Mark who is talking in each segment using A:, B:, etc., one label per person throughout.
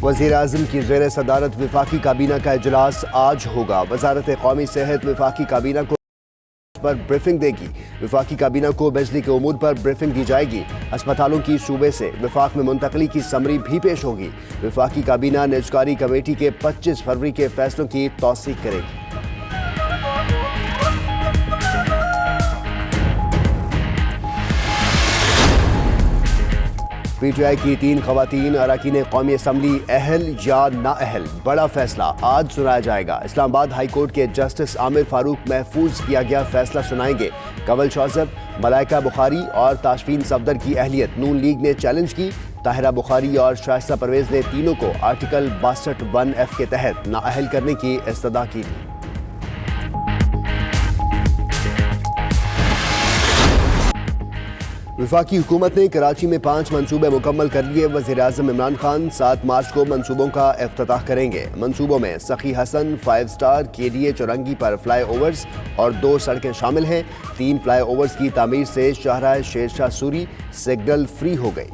A: वज़ीर-ए-आज़म की ज़ेर सदारत वफाकी काबीना का इजलास आज होगा। वज़ारत कौमी सेहत वफाकी काबीना को पर ब्रीफिंग देगी। वफाकी काबीना को बिजली के उमूर पर ब्रीफिंग दी जाएगी। अस्पतालों की सूबे से वफाक में मुंतकली की समरी भी पेश होगी। वफाकी काबीना निजकारी कमेटी के 25 फरवरी के फैसलों की तौसीक करेगी। पीटीआई की 3 खवातीन अरकान कौमी असम्बली अहल या नाअहल, बड़ा फैसला आज सुनाया जाएगा। इस्लामाबाद हाई कोर्ट के जस्टिस आमिर फारूक महफूज किया गया फैसला सुनाएंगे। कंवल शौसफ, मलाइका बुखारी और ताशफीन सफदर की अहलियत नून लीग ने चैलेंज की। ताहिरा बुखारी और शाइस्ता परवेज ने तीनों को आर्टिकल 62(1)(f) के तहत नाअहल करने की इस्तदा की थी। वफाकी हुकूमत ने कराची में 5 मनसूबे मुकम्मल कर लिए। वज़ीर-ए-आज़म इमरान खान 7 मार्च को मनसूबों का इफ्तिताह करेंगे। मनसूबों में सखी हसन, 5 स्टार, KDA चौरंगी पर फ्लाई ओवर्स और 2 सड़कें शामिल हैं। 3 फ्लाई ओवर्स की तामीर से शाहराह शेरशाह सूरी सिग्नल फ्री हो गई।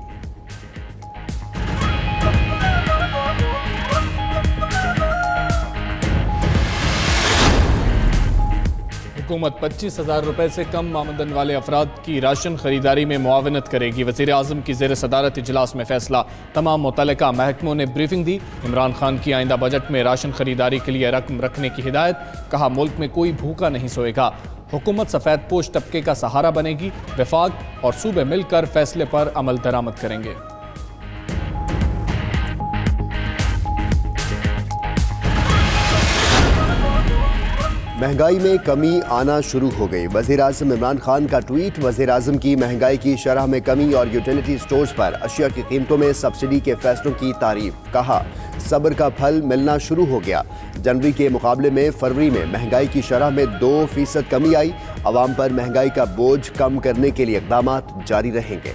B: हुकूमत 25,000 रुपए से कम आमदन वाले अफराद की राशन खरीदारी में मुआवनत करेगी। वज़ीर आज़म की ज़ेर सदारत इजलास में फैसला। तमाम मुतल्लिका महकमों ने ब्रीफिंग दी। इमरान खान की आइंदा बजट में राशन खरीदारी के लिए रकम रखने की हिदायत। कहा मुल्क में कोई भूखा नहीं सोएगा। हुकूमत सफ़ेद पोश तबके का सहारा बनेगी। वफाक और सूबे मिलकर फैसले पर अमल दरामद करेंगे।
A: महंगाई में कमी आना शुरू हो गई। वज़ीर-ए-आज़म इमरान खान का ट्वीट। वज़ीर-ए-आज़म की महंगाई की शरह में कमी और यूटिलिटी स्टोर्स पर अशिया की कीमतों में सब्सिडी के फैसलों की तारीफ। कहा सब्र का फल मिलना शुरू हो गया। जनवरी के मुकाबले में फरवरी में महंगाई की शरह में 2% कमी आई। अवाम पर महंगाई का बोझ कम करने के लिए इक़दाम जारी रहेंगे।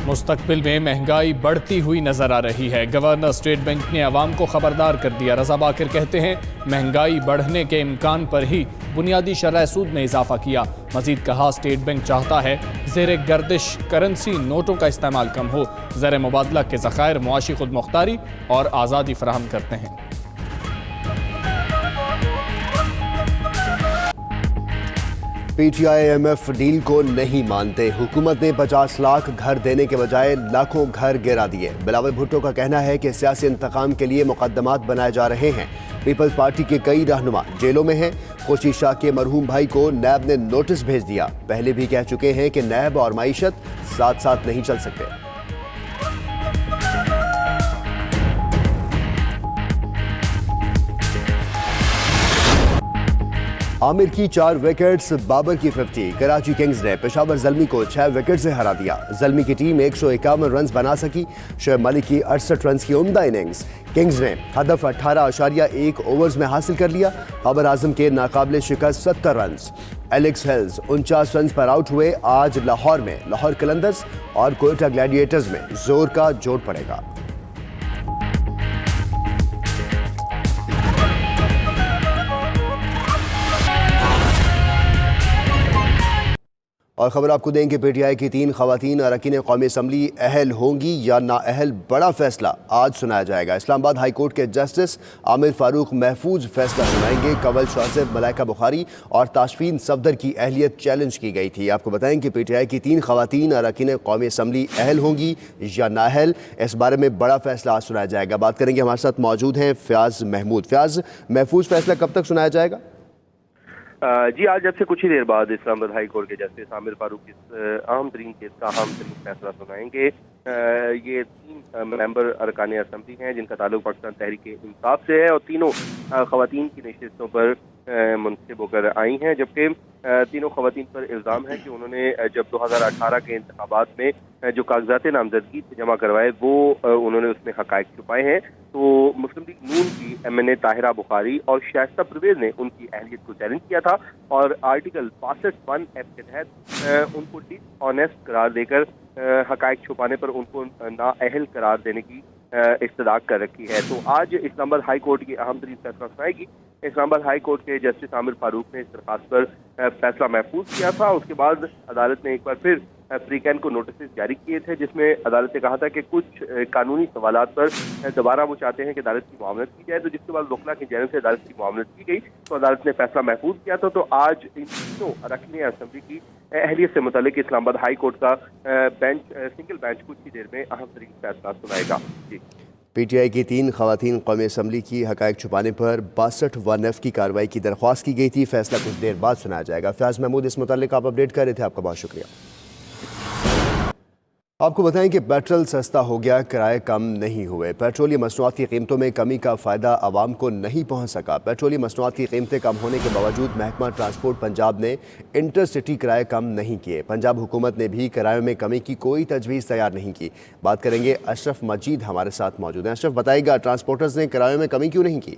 B: मुस्तकबिल में महंगाई बढ़ती हुई नजर आ रही है। गवर्नर स्टेट बैंक ने अवाम को खबरदार कर दिया। रजा बाकिर कहते हैं महंगाई बढ़ने के इम्कान पर ही बुनियादी शरह सूद में इजाफा किया। मजीद कहा स्टेट बैंक चाहता है ज़ेर गर्दिश करेंसी नोटों का इस्तेमाल कम हो। ज़र मुबादला के ज़खायर मुआशी खुद मुख्तारी और आज़ादी फराहम करते हैं।
A: PTI IMF डील को नहीं मानते। हुकूमत ने 50 लाख घर देने के बजाय लाखों घर गिरा दिए। बिलावल भुट्टो का कहना है कि सियासी इंतकाम के लिए मुकदमात बनाए जा रहे हैं। पीपल्स पार्टी के कई रहनुमा जेलों में हैं। खुशी शाह के मरहूम भाई को नैब ने नोटिस भेज दिया। पहले भी कह चुके हैं कि नैब और मईशत साथ साथ नहीं चल सकते। आमिर की 4 विकेट्स, बाबर की 50। कराची किंग्स ने पेशावर ज़ल्मी को 6 विकेट से हरा दिया। ज़ल्मी की टीम 151 रन बना सकी। शोएब मलिक की 68 रन की उम्दा इनिंग्स। किंग्स ने हदफ 18.1 ओवर्स में हासिल कर लिया। बाबर आजम के नाकाबिले शिकस्त 70 रन। एलेक्स हेल्स 49 रन पर आउट हुए। आज लाहौर में लाहौर कलंदर्स और कोयटा ग्लैडिएटर्स में जोर का जोड़ पड़ेगा। और खबर आपको दें कि PTI की 3 खवातीन अरकान कौमी असम्बली अहल होंगी या नाअहल, बड़ा फैसला आज सुनाया जाएगा। इस्लामाबाद हाई कोर्ट के जस्टिस आमिर फारूक महफूज फैसला सुनाएंगे। कंवल शौसफ, मलाइका बुखारी और ताशफीन सफदर की अहलियत चैलेंज की गई थी। आपको बताएं कि PTI की 3 खवातीन अरकान कौमी असम्बली अहल होंगी या नाअहल, इस बारे में बड़ा फैसला आज सुनाया जाएगा। बात करेंगे, हमारे साथ मौजूद हैं फयाज महमूद। फयाज, महफूज फैसला कब तक सुनाया जाएगा?
C: जी, आज जब से कुछ ही देर बाद इस्लामाबाद हाई कोर्ट के जस्टिस आमिर फारूक इस अहम तरीन केस का अहम तरीन फैसला सुनाएंगे। ये 3 मेंबर अरकान असम्बली हैं जिनका ताल्लुक पाकिस्तान तहरीक इंसाफ से है और तीनों खवातीन की नशिस्तों पर मुंतखब होकर आई हैं। जबकि तीनों खवातीन पर इल्ज़ाम है कि उन्होंने जब 2018 के इंतखाबात में जो कागजात नामजदगी जमा करवाए वो उन्होंने उसमें हक़ाइक़ छुपाए हैं। तो मुस्लिम लीग नून की MNA ताहिरा बुखारी और शाइस्ता परवेज ने उनकी अहलियत को चैलेंज किया था और आर्टिकल 62(1)(f) के तहत उनको डिसऑनेस्ट करार देकर हक़ाइक़ छुपाने पर उनको नाअहल करार देने की इस्तदा कर रखी है। तो आज इस्लामाबाद हाई कोर्ट की अहम तरीन फैसला सुनाएगी इस्लामाबाद हाई कोर्ट के जस्टिस आमिर फारूक ने इस दरखास्त पर फैसला महफूज किया था। उसके बाद अदालत ने एक बार फिर फ्रीकैन को नोटिस जारी किए थे, जिसमें अदालत ने कहा था कि कुछ कानूनी सवालात पर दोबारा वो चाहते हैं कि अदालत की मुआवनत की जाए। तो जिसके बाद वकला की जानिब से अदालत की मुआवनत की गई तो अदालत ने फैसला महफूज किया था। तो आज इन तीनों अरकान असम्बली की अहलियत से मुतालिक इस्लामाबाद हाई कोर्ट का सिंगल बेंच कुछ ही देर में अहम तरीन फैसला सुनाएगा। जी,
A: PTI की 3 खवातीन कौमी असम्बली की हक़ाइक़ छुपाने पर 62 1F की कार्रवाई की दरख्वास्त की गई थी। फैसला कुछ देर बाद सुनाया जाएगा। फयाज महमूद इस मुतालिक आप अपडेट कर रहे थे, आपका बहुत शुक्रिया। आपको बताएं कि पेट्रोल सस्ता हो गया, किराए कम नहीं हुए। पेट्रोलियम मसनूआत की कीमतों में कमी का फ़ायदा आवाम को नहीं पहुंच सका। पेट्रोलियम मसनूआत की कीमतें कम होने के बावजूद महकमा ट्रांसपोर्ट पंजाब ने इंटरसिटी किराए कम नहीं किए। पंजाब हुकूमत ने भी किरायों में कमी की कोई तजवीज़ तैयार नहीं की। बात करेंगे, अशरफ मजीद हमारे साथ मौजूद हैं। अशरफ, बताइएगा ट्रांसपोर्टर्स ने किरायों में कमी क्यों नहीं की?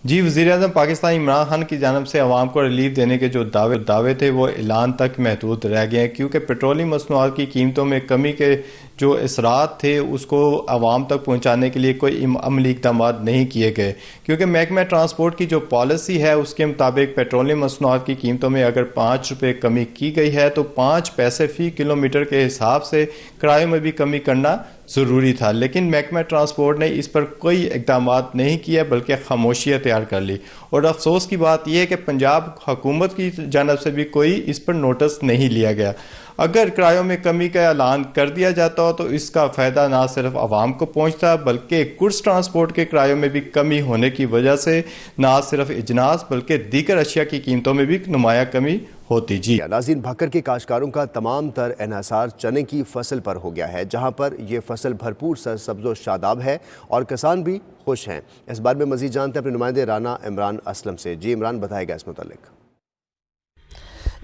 D: जी, वज़ीर-ए-आज़म पाकिस्तान इमरान खान की जानिब से अवाम को रिलीफ देने के जो दावे थे वो ऐलान तक महदूद रह गए हैं, क्योंकि पेट्रोलियम मसनूआत की कीमतों में कमी के जो असरात थे उसको आवाम तक पहुंचाने के लिए कोई अमली इक़दाम नहीं किए गए। क्योंकि महकमा ट्रांसपोर्ट की जो पॉलिसी है उसके मुताबिक पेट्रोलियम मसनूआत की कीमतों में अगर 5 रुपये कमी की गई है तो 5 पैसे फ़ी किलोमीटर के हिसाब से किराए में भी कमी करना ज़रूरी था। लेकिन महकमा ट्रांसपोर्ट ने इस पर कोई इक़दाम नहीं किया, बल्कि खामोशी अख्तियार कर ली। और अफसोस की बात यह है कि पंजाब हुकूमत की जानिब से भी कोई इस पर नोटिस नहीं लिया गया। अगर किरायों में कमी का ऐलान कर दिया जाता हो तो इसका फ़ायदा ना सिर्फ आवाम को पहुंचता, बल्कि गुड्स ट्रांसपोर्ट के किरायों में भी कमी होने की वजह से ना सिर्फ इजनास बल्कि दीगर अशिया की कीमतों में भी नुमाया कमी होती। जी
A: नाज़रीन, भक्कर के काश्तकारों का तमाम तर इन्हसार चने की फसल पर हो गया है, जहाँ पर यह फसल भरपूर सरसब्ज़ो शादाब है और किसान भी खुश हैं। इस बारे में मज़ीद जानते हैं अपने नुमाइंदे राना इमरान असलम से। जी इमरान, बताएगा इस मुतालिक।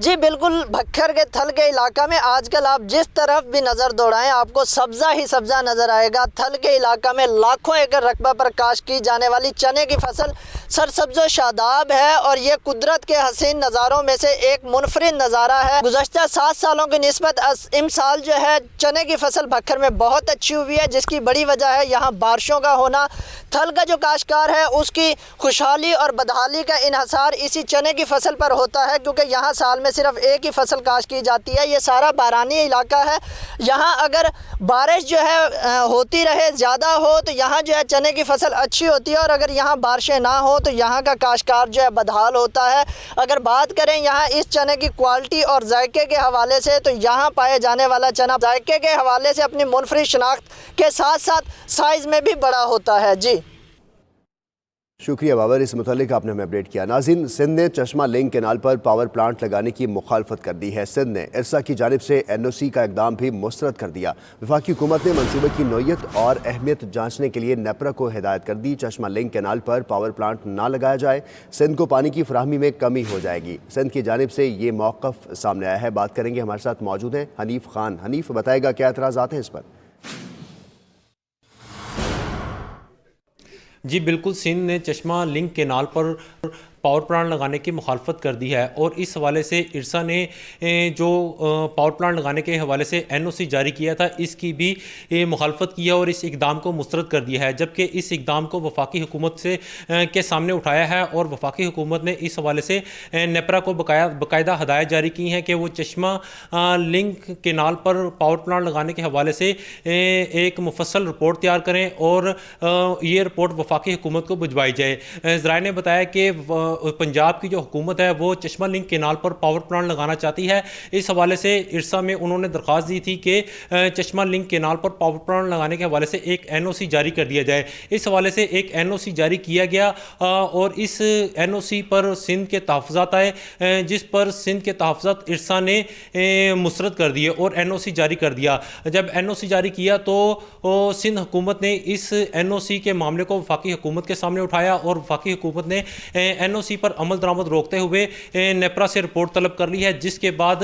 E: जी बिल्कुल, भक्खर के थल के इलाका में आजकल आप जिस तरफ भी नज़र दौड़ाएं आपको सब्ज़ा ही सब्ज़ा नज़र आएगा। थल के इलाका में लाखों एकड़ रकबा पर काश्त की जाने वाली चने की फसल सरसब्ज़ो शादाब है और ये कुदरत के हसीन नज़ारों में से एक मुनफरिद नज़ारा है। गुज़श्ता 7 सालों की निस्बत इस साल जो है चने की फसल भक्खर में बहुत अच्छी हुई है, जिसकी बड़ी वजह है यहाँ बारिशों का होना। थल का जो काश्तकार है उसकी खुशहाली और बदहाली का इन्हसार इसी चने की फसल पर होता है, क्योंकि यहाँ साल में सिर्फ एक ही फसल काश्त की जाती है। ये सारा बारानी इलाका है। यहाँ अगर बारिश जो है होती रहे, ज़्यादा हो, तो यहाँ जो है चने की फसल अच्छी होती है, और अगर यहाँ बारिशें ना हो तो यहाँ का काश्तकार जो है बदहाल होता है। अगर बात करें यहाँ इस चने की क्वालिटी और जायके के हवाले से, तो यहाँ पाए जाने वाला चना जायके के हवाले से अपनी मुनफरिद शनाख्त के साथ साथ साइज़ में भी बड़ा होता है। जी
A: शुक्रिया बाबर, इस मुतालिक आपने हमें अपडेट किया। नाज़रीन, सिंध ने चश्मा लिंक कैनाल पर पावर प्लांट लगाने की मुखालफत कर दी है। सिंध ने इरसा की जानिब से NOC का इकदाम भी मुस्तरद कर दिया। वफाकी हुकूमत ने मनसूबे की नौयत और अहमियत जांचने के लिए नेपरा को हिदायत कर दी। चश्मा लिंक कैनाल पर पावर प्लांट ना लगाया जाए, सिंध को पानी की फराहमी में कमी हो जाएगी। सिंध की जानिब से ये मौक़िफ़ सामने आया है। बात करेंगे, हमारे साथ मौजूद हैं हनीफ खान। हनीफ, बताएगा क्या एतराज़ात हैं इस पर?
F: जी बिल्कुल, सिंध ने चश्मा लिंक कैनाल पर पावर प्लांट लगाने की मुखालफत कर दी है और इस हवाले से इरसा ने जो पावर प्लांट लगाने के हवाले से NOC जारी किया था इसकी भी मुखालफत किया और इस इकदाम को मुस्तरद कर दिया है। जबकि इस इकदाम को वफाकी हुकूमत से के सामने उठाया है और वफाकी हुकूमत ने इस हवाले से नेपरा को बाकायदा हदायत जारी की हैं कि वो चश्मा लिंक कैनाल पर पावर प्लांट लगाने के हवाले से एक मुफस्सल रिपोर्ट तैयार करें और ये रिपोर्ट वफाकी हुकूमत को भिजवाई जाए। ज़राए ने बताया कि पंजाब की जो हुकूमत है वो चश्मा लिंक कैनाल पर पावर प्लांट लगाना चाहती है। इस हवाले से इरसा में उन्होंने दरख्वास्त दी थी कि चश्मा लिंक कैनाल पर पावर प्लांट लगाने के हवाले से एक NOC जारी कर दिया जाए। इस हवाले से एक NOC जारी किया गया और इस NOC पर सिंध के तहफ़्फ़ुज़ात आए, जिस पर सिंध के तहफ़्फ़ुज़ात इरसा ने मुस्तरद कर दिए और NOC जारी कर दिया। जब NOC जारी किया तो सिंध हुकूमत ने इस NOC के मामले को वफाकी हुकूमत के सामने उठाया और वफाकी हुकूमत ने NOC पर अमल दरामद रोकते हुए नेपरा से रिपोर्ट तलब कर ली है, जिसके बाद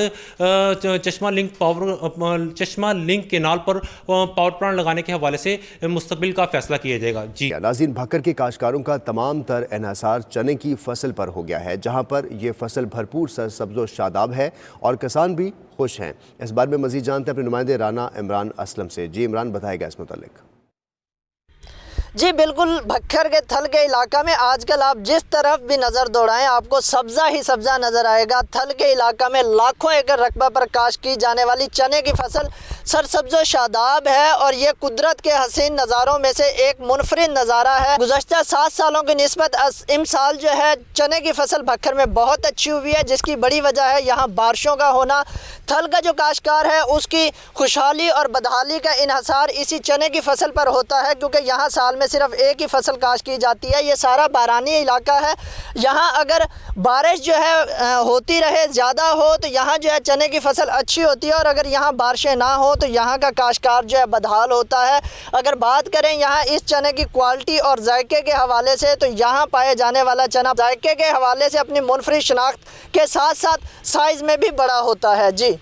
F: चश्मा लिंक कैनाल पर पावर प्लांट लगाने के हवाले से मुस्तकबिल का फैसला किया जाएगा। जी
A: नाज़रीन, भक्कर के काश्तकारों का तमाम तर इन्हसार चने की फसल पर हो गया है, जहाँ पर यह फसल भरपूर सरसब्ज़ो शादाब है और किसान भी खुश हैं। इस बारे में मज़ीद जानते हैं अपने नुमाइंदे राना इमरान असलम से। जी इमरान, बताएगा इस मुतालिक।
E: जी बिल्कुल, भक्खर के थल के इलाका में आजकल आप जिस तरफ भी नज़र दौड़ाएं आपको सब्ज़ा ही सब्ज़ा नज़र आएगा। थल के इलाका में लाखों एकड़ रकबा पर काश्त की जाने वाली चने की फसल सरसब्ज़ व शादाब है और ये कुदरत के हसीन नज़ारों में से एक मुनफरिद नज़ारा है। गुज़श्ता 7 सालों की निस्बत इस साल जो है चने की फसल भक्खर में बहुत अच्छी हुई है, जिसकी बड़ी वजह है यहाँ बारिशों का होना। थल का जो काश्तकार है उसकी खुशहाली और बदहाली का इन्हसार इसी चने की फसल पर होता है, क्योंकि यहाँ साल में सिर्फ एक ही फसल काश्त की जाती है। ये सारा बारानी इलाका है। यहाँ अगर बारिश जो है होती रहे, ज़्यादा हो, तो यहाँ जो है चने की फसल अच्छी होती है और अगर यहाँ बारिशें ना हो तो यहाँ का काश्तकार जो है बदहाल होता है। अगर बात करें यहाँ इस चने की क्वालिटी और जायके के हवाले से, तो यहाँ पाए जाने वाला चना जायके के हवाले से अपनी मुनफरिद शनाख्त के साथ साथ साइज़ में भी बड़ा होता है। जी।